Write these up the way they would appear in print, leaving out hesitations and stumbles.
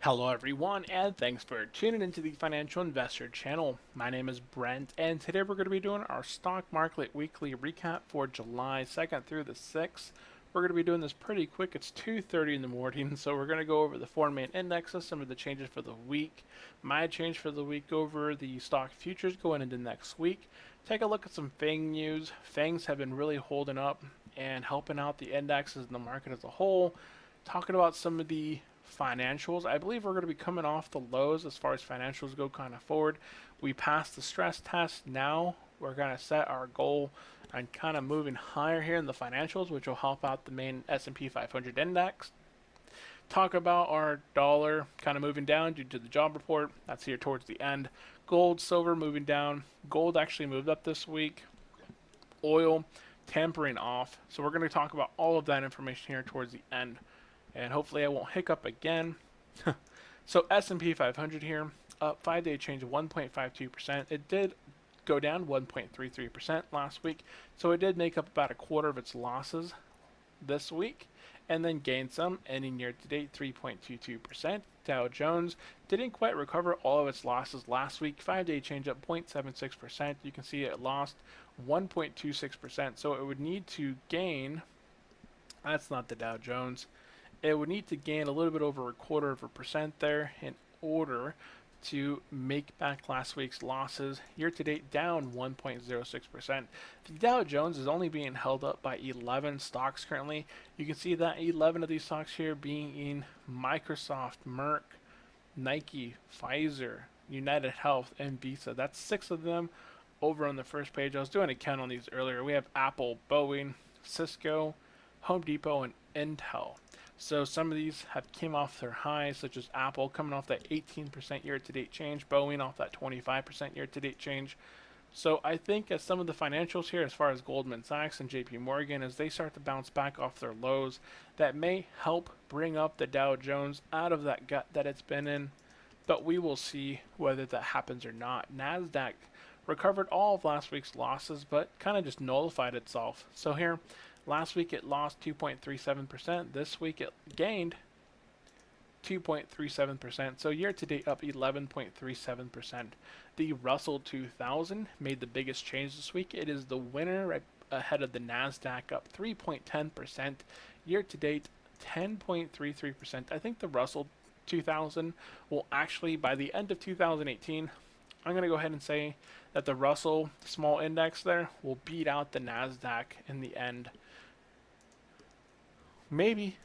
Hello everyone, and thanks for tuning into the Financial Investor channel. My name is Brent, and today we're going to be doing our stock market weekly recap for July 2nd through the 6th. We're going to be doing this pretty quick. It's 2:30 in the morning, so we're going to go over the four main indexes, some of the changes for the week, my change for the week over the stock futures going into next week. Take a look at some Fang news. Fangs have been really holding up and helping out the indexes and the market as a whole. Talking about some of the financials. I believe we're going to be coming off the lows as far as financials go kind of forward. We passed the stress test. Now we're going to set our goal and kind of moving higher here in the financials, which will help out the main S&P 500 index. Talk about our dollar kind of moving down due to the job report. That's here towards the end. Gold, silver moving down. Gold actually moved up this week. Oil tempering off. So we're going to talk about all of that information here towards the end. And hopefully I won't hiccup again. So S&P 500 here, up 5-day change of 1.52%. It did go down 1.33% last week, so it did make up about a quarter of its losses this week, and then gained some, ending year to date 3.22%. Dow Jones didn't quite recover all of its losses last week. 5-day change up 0.76%. You can see it lost 1.26%, so it would need to gain. That's not the Dow Jones. It would need to gain a little bit over a quarter of a percent there in order to make back last week's losses. Year to date down 1.06%. The Dow Jones is only being held up by 11 stocks currently. You can see that 11 of these stocks here being in Microsoft, Merck, Nike, Pfizer, United Health, and Visa. That's 6 of them over on the first page. I was doing a count on these earlier. We have Apple, Boeing, Cisco, Home Depot, and Intel. So some of these have came off their highs, such as Apple coming off that 18% year-to-date change, Boeing off that 25% year-to-date change. So I think as some of the financials here, as far as Goldman Sachs and JP Morgan, as they start to bounce back off their lows, that may help bring up the Dow Jones out of that gut that it's been in. But we will see whether that happens or not. NASDAQ recovered all of last week's losses, but kind of just nullified itself. So here, last week it lost 2.37%. This week it gained 2.37%. So year to date up 11.37%. The Russell 2000 made the biggest change this week. It is the winner right ahead of the NASDAQ, up 3.10%. Year to date 10.33%. I think the Russell 2000 will actually, by the end of 2018, I'm going to go ahead and say that the Russell small index there will beat out the NASDAQ in the end. Maybe.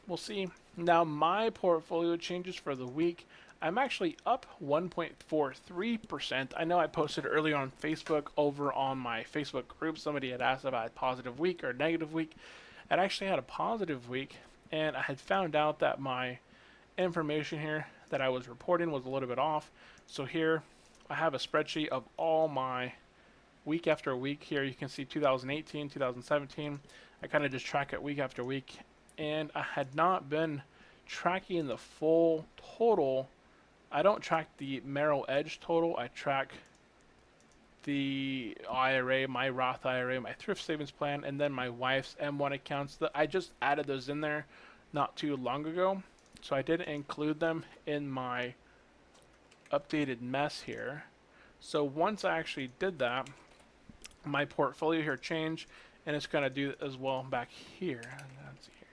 We'll see. Now, my portfolio changes for the week. I'm actually up 1.43%. I know I posted earlier on Facebook over on my Facebook group. Somebody had asked about a positive week or negative week. I actually had a positive week, and I had found out that my information here that I was reporting was a little bit off. So here I have a spreadsheet of all my week after week. Here you can see 2018, 2017. I kind of just track it week after week, and I had not been tracking the full total. I don't track the Merrill Edge total. I track the IRA, my Roth IRA, my thrift savings plan, and then my wife's M1 accounts. That I just added those in there not too long ago, so I didn't include them in my updated mess here. So once I actually did that, my portfolio here changed, and it's going to do as well back here. Let's see here.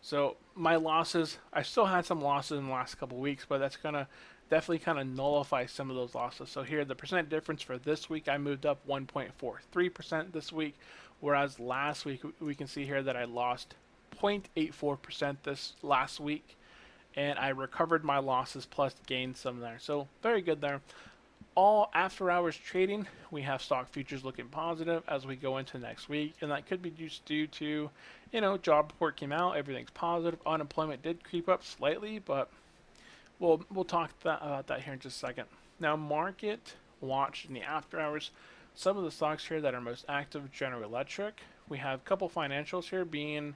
So my losses, I still had some losses in the last couple of weeks, but that's going to definitely kind of nullify some of those losses. So here, the percent difference for this week, I moved up 1.43% this week, whereas last week we can see here that I lost 0.84% this last week, and I recovered my losses plus gained some there. So very good there. All after hours trading, we have stock futures looking positive as we go into next week, and that could be just due to, job report came out, everything's positive. Unemployment did creep up slightly, but we'll talk about that here in just a second. Now, market watch in the after hours, some of the stocks here that are most active: General Electric. We have a couple financials here being,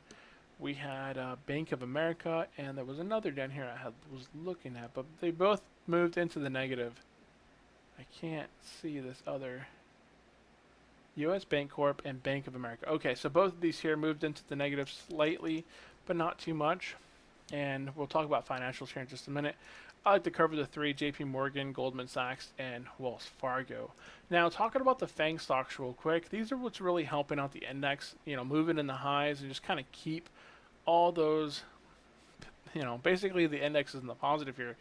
we had Bank of America, and there was another down here I was looking at, but they both moved into the negative. I can't see this other. U.S. Bancorp and Bank of America. Okay, so both of these here moved into the negative slightly, but not too much. and we'll talk about financials here in just a minute. I like to cover the three: JP Morgan, Goldman Sachs, and Wells Fargo. Now, talking about the Fang stocks real quick, these are what's really helping out the index, moving in the highs and just kind of keep all those, basically the index is in the positive here.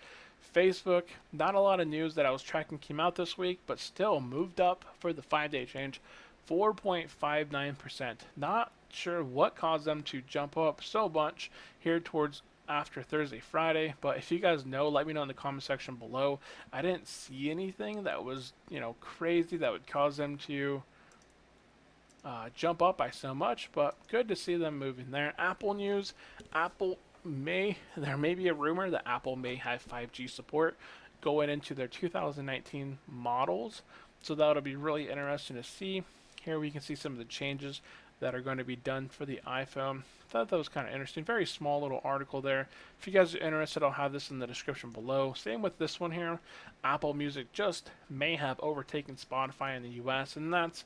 Facebook, not a lot of news that I was tracking came out this week, but still moved up for the 5-day change, 4.59%. Not sure what caused them to jump up so much here towards after Thursday, Friday, but if you guys know, let me know in the comment section below. I didn't see anything that was, crazy that would cause them to jump up by so much, but good to see them moving there. Apple news, there may be a rumor that Apple may have 5G support going into their 2019 models, so that'll be really interesting to see. Here we can see some of the changes that are going to be done for the iPhone. Thought that was kind of interesting. Very small little article there. If you guys are interested, I'll have this in the description below. Same with this one here. Apple Music just may have overtaken Spotify in the US, and that's,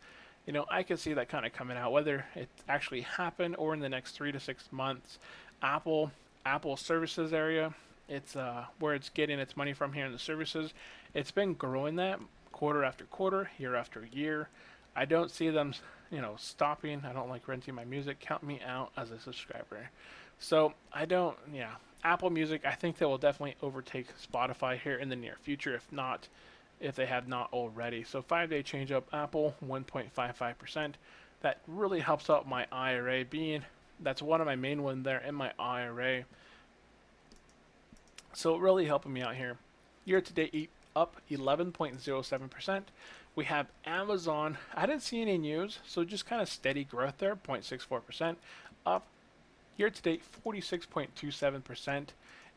I can see that kind of coming out, whether it actually happened or in the next 3 to 6 months. Apple services area, it's where it's getting its money from here in the services. It's been growing that quarter after quarter, year after year. I don't see them, stopping. I don't like renting my music. Count me out as a subscriber. So Apple Music, I think they will definitely overtake Spotify here in the near future, if they have not already. So 5-day change up, Apple 1.55%. That really helps out my IRA, that's one of my main ones there in my IRA. So really helping me out here. Year to date up 11.07%. We have Amazon. I didn't see any news, so just kind of steady growth there, 0.64%. Up year to date 46.27%.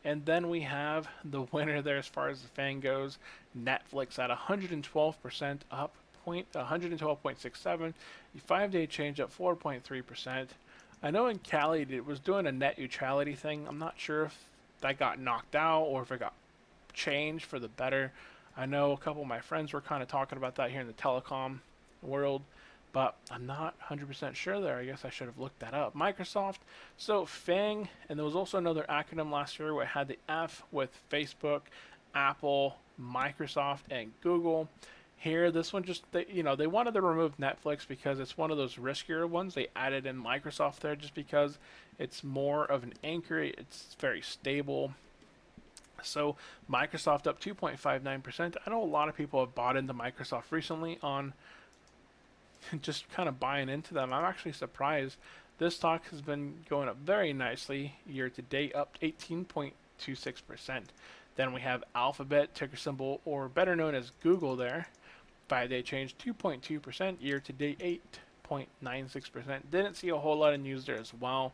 And then we have the winner there as far as the Fang goes, Netflix at 112% up, 112.67. The 5-day change up 4.3%. I know in Cali it was doing a net neutrality thing. I'm not sure if that got knocked out or if it got changed for the better. I know a couple of my friends were kind of talking about that here in the telecom world, but I'm not 100% sure there. I guess I should have looked that up. Microsoft, so Fang, and there was also another acronym last year where it had the F with Facebook, Apple, Microsoft, and Google. Here, this one just, they wanted to remove Netflix because it's one of those riskier ones. They added in Microsoft there just because it's more of an anchor. It's very stable. So Microsoft up 2.59%. I know a lot of people have bought into Microsoft recently on just kind of buying into them. I'm actually surprised. This stock has been going up very nicely year to date, up 18.26%. Then we have Alphabet, ticker symbol, or better known as Google there. 5-day change 2.2%, year to date 8.96%. Didn't see a whole lot of news there as well.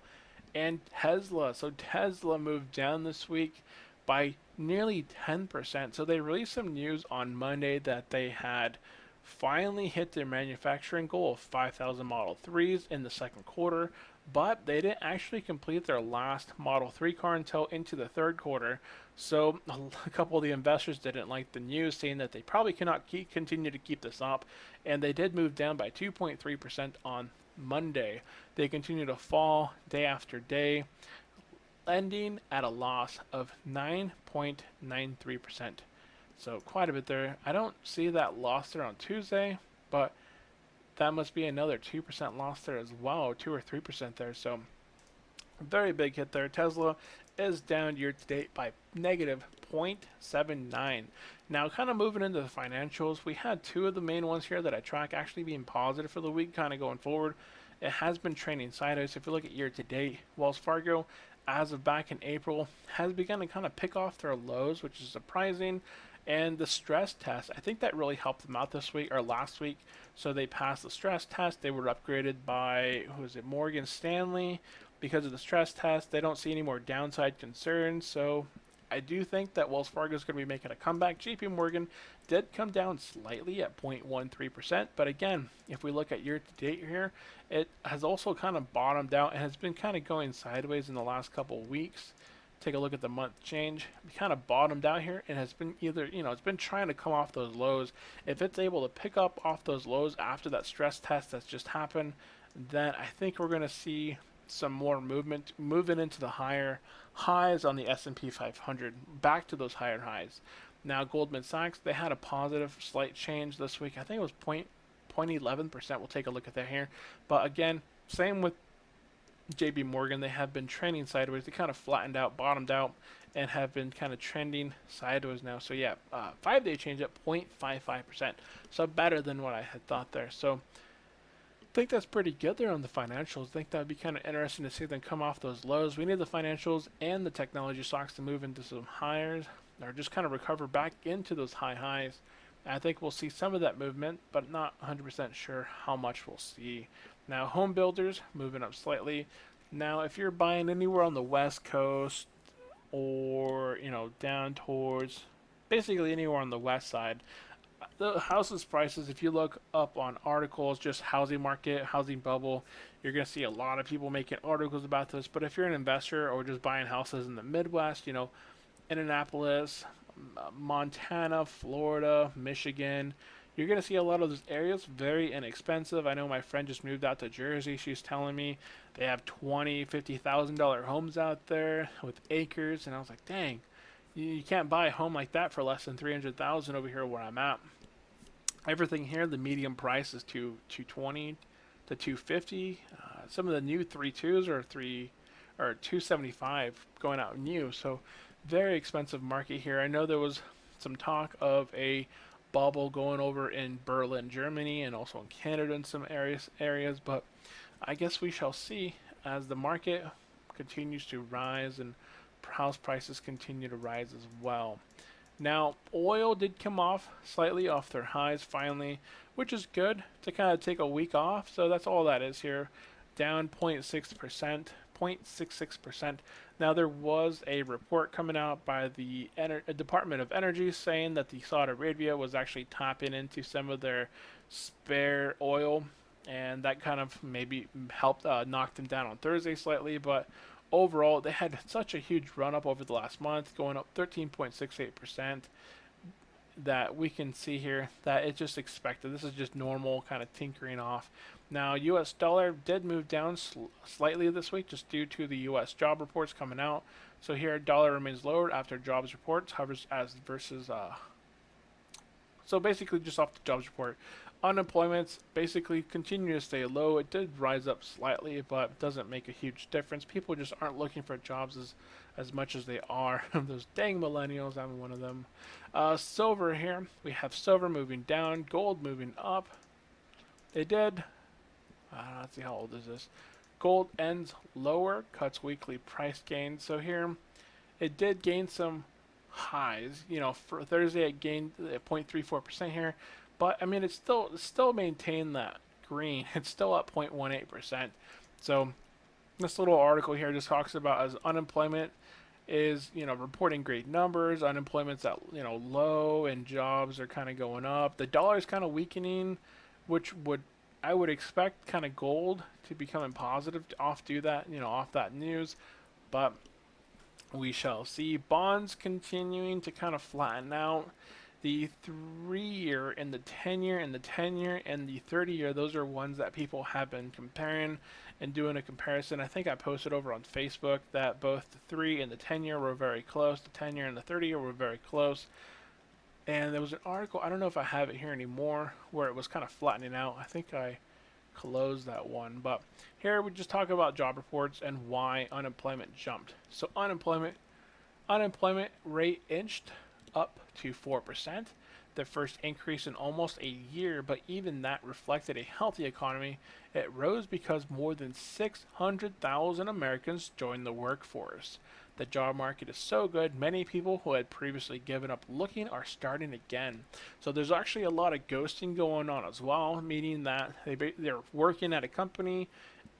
And Tesla, so Tesla moved down this week by nearly 10%. So they released some news on Monday that they had finally hit their manufacturing goal of 5,000 Model 3s in the second quarter, but they didn't actually complete their last Model 3 car until into the third quarter. So a couple of the investors didn't like the news, saying that they probably cannot continue to keep this up, and they did move down by 2.3% on Monday. They continue to fall day after day, ending at a loss of 9.93%. So quite a bit there. I don't see that loss there on Tuesday, but that must be another 2% loss there as well, 2 or 3% there. So very big hit there. Tesla is down year to date by negative 0.79. Now, kind of moving into the financials, we had two of the main ones here that I track actually being positive for the week, kind of going forward. It has been trending sideways. If you look at year to date, Wells Fargo, as of back in April, has begun to kind of pick off their lows, which is surprising. And the stress test, I think that really helped them out this week or last week. So they passed the stress test. They were upgraded by, Morgan Stanley. Because of the stress test, they don't see any more downside concerns. So I do think that Wells Fargo is going to be making a comeback. JP Morgan did come down slightly at 0.13%. But again, if we look at year to date here, it has also kind of bottomed out and has been kind of going sideways in the last couple of weeks. Take a look at the month change. It kind of bottomed out here and has been either, it's been trying to come off those lows. If it's able to pick up off those lows after that stress test that's just happened, then I think we're going to see some more movement, moving into the higher highs on the S&P 500, back to those higher highs. Now, Goldman Sachs, they had a positive slight change this week. I think it was 0.11%. We'll take a look at that here. But again, same with JB Morgan. They have been trending sideways. They kind of flattened out, bottomed out, and have been kind of trending sideways now. So yeah, 5-day change at 0.55%. So better than what I had thought there. So I think that's pretty good there on the financials. I think that would be kind of interesting to see them come off those lows. We need the financials and the technology stocks to move into some higher, or just kind of recover back into those high highs. And I think we'll see some of that movement, but not 100% sure how much we'll see. Now, home builders moving up slightly. Now, if you're buying anywhere on the West Coast or, down towards basically anywhere on the west side, the houses prices, if you look up on articles, just housing market, housing bubble, you're going to see a lot of people making articles about this. But if you're an investor or just buying houses in the Midwest, Indianapolis, Montana, Florida, Michigan, you're going to see a lot of those areas very inexpensive. I know my friend just moved out to Jersey. She's telling me they have $20,000, $50,000 homes out there with acres. And I was like, dang, you can't buy a home like that for less than $300,000 over here where I'm at. Everything here, the median price is $220 to $250. Some of the new 3.2s are $275 going out new. So very expensive market here. I know there was some talk of a bubble going over in Berlin, Germany, and also in Canada in some areas, but I guess we shall see as the market continues to rise and house prices continue to rise as well. Now, oil did come off slightly off their highs finally, which is good to kind of take a week off. So that's all that is here, down 0.66%. Now, there was a report coming out by the Department of Energy saying that the Saudi Arabia was actually tapping into some of their spare oil, and that kind of maybe helped knock them down on Thursday slightly. But overall, they had such a huge run up over the last month, going up 13.68%, that we can see here that it's just expected. This is just normal kind of tinkering off. Now, U.S. dollar did move down slightly this week just due to the U.S. job reports coming out. So here, dollar remains lower after jobs reports, hovers as versus. So basically, just off the jobs report, unemployment's basically continue to stay low. It did rise up slightly, but it doesn't make a huge difference. People just aren't looking for jobs as much as they are. Those dang millennials, I'm one of them. Silver here, we have silver moving down, gold moving up. They did. Let's see, how old is this? Gold ends lower, cuts weekly price gains. So here, it did gain some highs. For Thursday, it gained 0.34% here. But, I mean, it's still maintained that green. It's still up 0.18%. So this little article here just talks about as unemployment is, reporting great numbers. Unemployment's at, low, and jobs are kind of going up. The dollar is kind of weakening, which I would expect kind of gold to become positive off that news. But we shall see. Bonds continuing to kind of flatten out. The 3-year and the 10-year and the 10-year and the 30-year, those are ones that people have been comparing and doing a comparison. I think I posted over on Facebook that both the 3 and the 10-year were very close. The 10-year and the 30-year were very close. And there was an article, I don't know if I have it here anymore, where it was kind of flattening out. I think I closed that one. But here we just talk about job reports and why unemployment jumped. So unemployment rate inched up to 4%, the first increase in almost a year, but even that reflected a healthy economy. It rose because more than 600,000 Americans joined the workforce. The job market is so good, many people who had previously given up looking are starting again. So there's actually a lot of ghosting going on as well, meaning that they're working at a company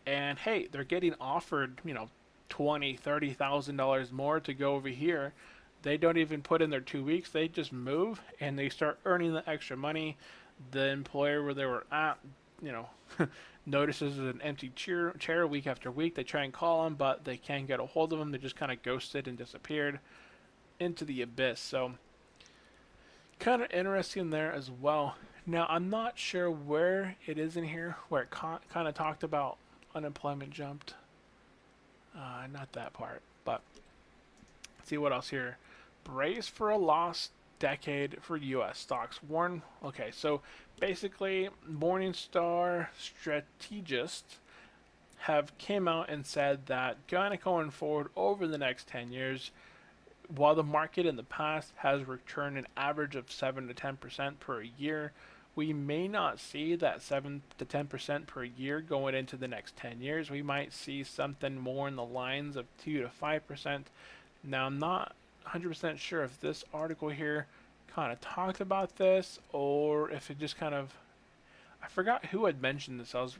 and hey, they're getting offered, $20,000, $30,000 more to go over here. They don't even put in their 2 weeks. They just move and they start earning the extra money. The employer where they were at, notices an empty chair week after week. They try and call them, but they can't get a hold of them. They just kind of ghosted and disappeared into the abyss. So kind of interesting there as well. Now, I'm not sure where it is in here where it kind of talked about unemployment jumped. Not that part, but let's see what else here. Brace for a lost decade for U.S. stocks. Warren. Okay, so basically, Morningstar strategists have came out and said that going forward over the next 10 years, while the market in the past has returned an average of 7 to 10% per year, we may not see that 7 to 10% per year going into the next 10 years. We might see something more in the lines of 2 to 5%. Now, I'm not 100% sure if this article here kind of talked about this or if it just kind of, I forgot who had mentioned this. I was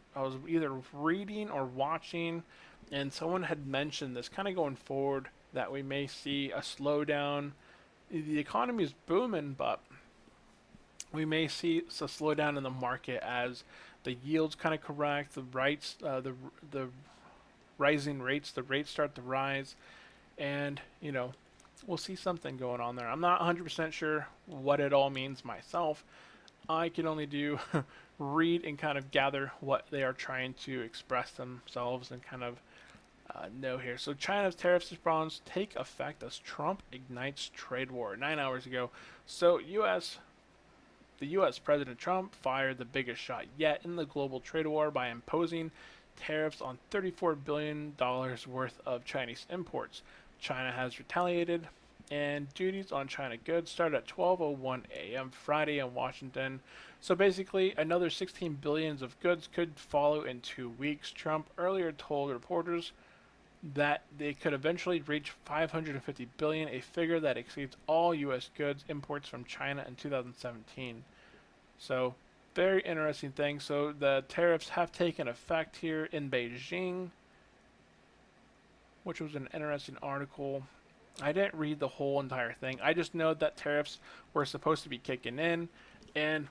either reading or watching, and someone had mentioned this kind of going forward that we may see a slowdown. The economy is booming, but we may see a slowdown in the market as the yields kind of correct, the rising rates, the rates start to rise, and we'll see something going on there. I'm not 100% sure what it all means myself. I can only do read and kind of gather what they are trying to express themselves and kind of know here. So China's tariffs response take effect as Trump ignites trade war 9 hours ago. So the U.S. President Trump fired the biggest shot yet in the global trade war by imposing tariffs on $34 billion worth of Chinese imports. China has retaliated, and duties on China goods start at 12:01 a.m. Friday in Washington. So basically, another 16 billions of goods could follow in 2 weeks. Trump earlier told reporters that they could eventually reach 550 billion, a figure that exceeds all U.S. goods imports from China in 2017. So, very interesting thing. So the tariffs have taken effect here in Beijing, which was an interesting article. I didn't read the whole entire thing. I just know that tariffs were supposed to be kicking in, and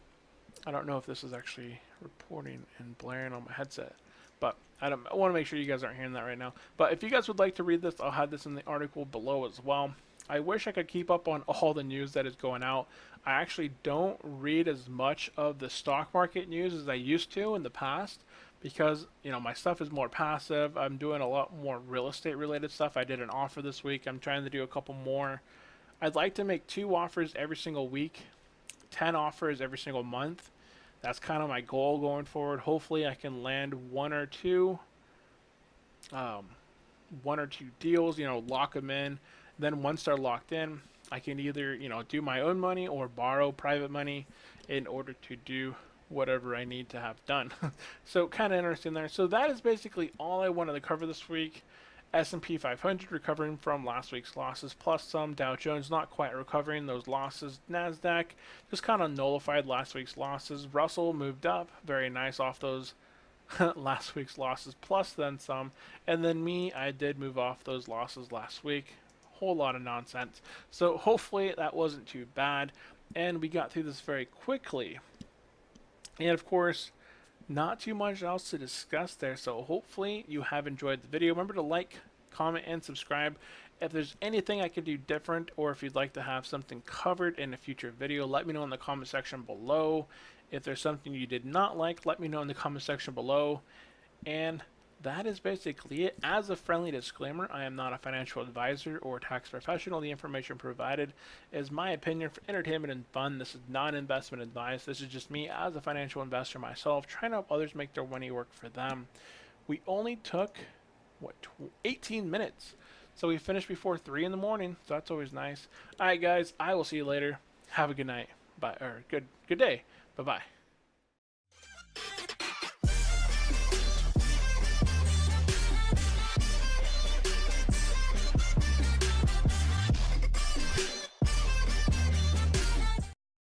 I don't know if this is actually reporting and blaring on my headset, but I want to make sure you guys aren't hearing that right now. But if you guys would like to read this, I'll have this in the article below as well. I wish I could keep up on all the news that is going out. I actually don't read as much of the stock market news as I used to in the past because, my stuff is more passive. I'm doing a lot more real estate related stuff. I did an offer this week. I'm trying to do a couple more. I'd like to make 2 offers every single week, 10 offers every single month. That's kind of my goal going forward. Hopefully I can land one or two deals, lock them in. Then once they're locked in, I can either, do my own money or borrow private money in order to do whatever I need to have done. So kind of interesting there. So that is basically all I wanted to cover this week. S&P 500 recovering from last week's losses, plus some. Dow Jones not quite recovering those losses. NASDAQ just kind of nullified last week's losses. Russell moved up, very nice off those last week's losses, plus then some. And then me, I did move off those losses last week. Whole lot of nonsense. So hopefully that wasn't too bad, and we got through this very quickly. And of course, not too much else to discuss there, so hopefully you have enjoyed the video. Remember to like, comment, and subscribe. If there's anything I could do different, or if you'd like to have something covered in a future video, let me know in the comment section below. If there's something you did not like, let me know in the comment section below. And that is basically it. As a friendly disclaimer, I am not a financial advisor or tax professional. The information provided is my opinion for entertainment and fun. This is not investment advice. This is just me as a financial investor myself, trying to help others make their money work for them. We only took, 18 minutes. So we finished before 3 in the morning, so that's always nice. Alright guys, I will see you later. Have a good night. Bye, or good day. Bye-bye.